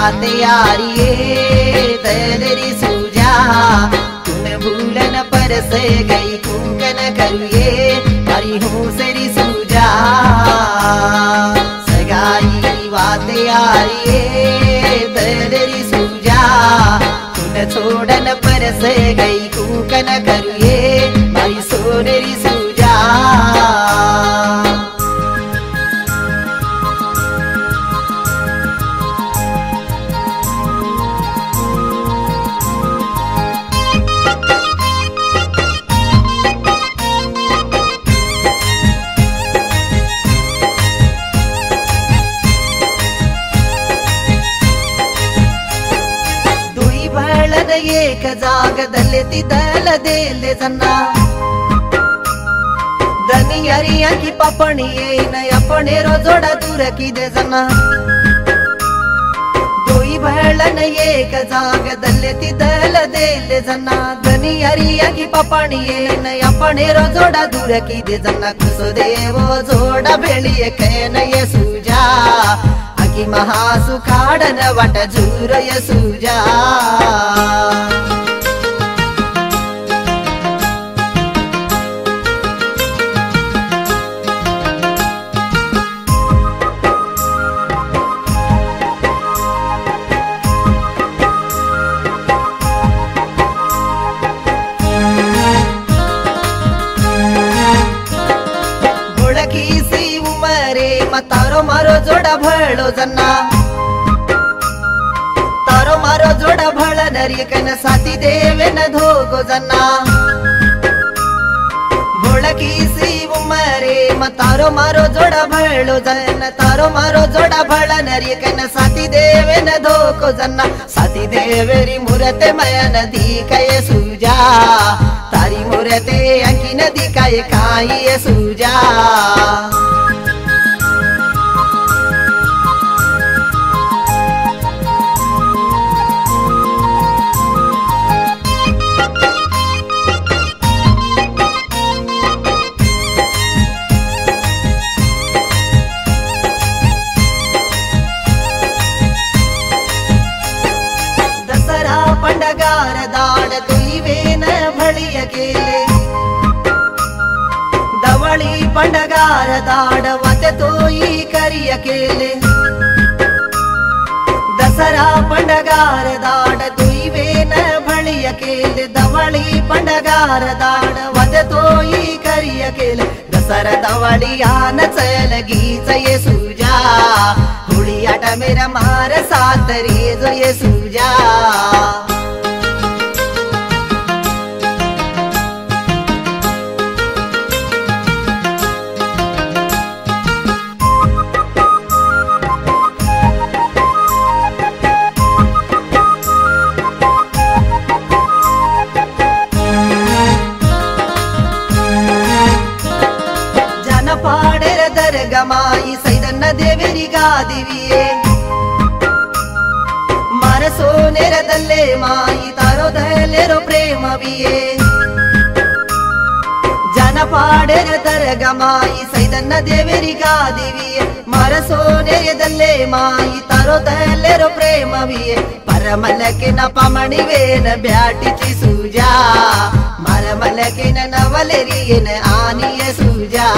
बात यारिए तेरी सूजा तुम भूलन पर से गई कूकन करिए हरी हूँ सेरी सूजा सगाई बात यारिए तेरी सूजा तुम छोड़न पर से गई कूकन करिए हरी सोनेरी सूजा ಏಕ ಜಾಗದಲ್ಲಿ ತಿದ್ದಲದೇಲೆ ಸನ್ನ ದನಿಯರಿಯಾಗಿ ಪಪಣಿಯೇನ ಅಪ್ಪಣೆರೋ ಜೋಡ ದೂರಕ್ಕಿದೆ ಸನ್ನ ದೊಯ್ ಬಹಳನ ಏಕ ಜಾಗದಲ್ಲಿ ತಿದ್ದಲದೇಲೆ ಸನ್ನ ದನಿಯರಿಯಾಗಿ ಪಪಣಿಯೇನ ಅಪ್ಪಣೆರೋ ಜೋಡ ದೂರಕ್ಕಿದೆ ಸನ್ನ ಕುಸುದೇವೋ ಜೋಡ ಬೆಳಿಯ ಕೈನಯ ಸೂಜಾ की महासु काडन वट झूरय सूजा बुड़की उमरे तारो मारो जोड़ा भळो जन्ना तारो मारो जोड़ा भळ नरिकन साथी देवे न धोगो जन्ना बोळकी सी उमरे तारो मारो जोड़ा भळो जन्न तारो मारो जोड़ा भळ नरिकन साथी देवे न धोगो जन्ना साथी देवेरी मूरते माया नदी काय सूजा तारी मूरते अंकी नदी काय काय सूजा पंडगार दाड़ तुईवेन भಳಿಯ केले दवळी पंडगार दाड़ वते तोई करिय केले दसरा पंडगार दाड़ तुईवेन भಳಿಯ केले दवळी पंडगार दाड़ वते तोई करिय केले दसरा दवळियान चल गीचय सूजा हुळियाट मेरा मार सातरी जो ये सूजा ಗಮಾಯಿ ಸೈದನ್ನ ದೇವರಿಗಾದಿವಿಯೇ ಮರಸೋ ನೆರದಲ್ಲೇ ಮಾಯಿ ತಾರೋ ದಯಲೆರೋ ಪ್ರೇಮವಿಯೇ ಜನಪಾಡೆರ ದರಗಮಾಯಿ ಸೈದನ್ನ ದೇವರಿಗಾದಿವಿಯೇ ಮರಸೋ ನೆರದಲ್ಲೇ ಮಾಯಿ ತಾರೋ ದಯಲೆರೋ ಪ್ರೇಮವಿಯೇ ಪರಮಲಕಿನ ಪಮಣಿವೇನ ಬ್ಯಾಟಿಚಿ ಸೂಜಾ ಮರಮಲಕಿನ ನವಲೆರಿಯನ ಆನಿಯ ಸೂಜಾ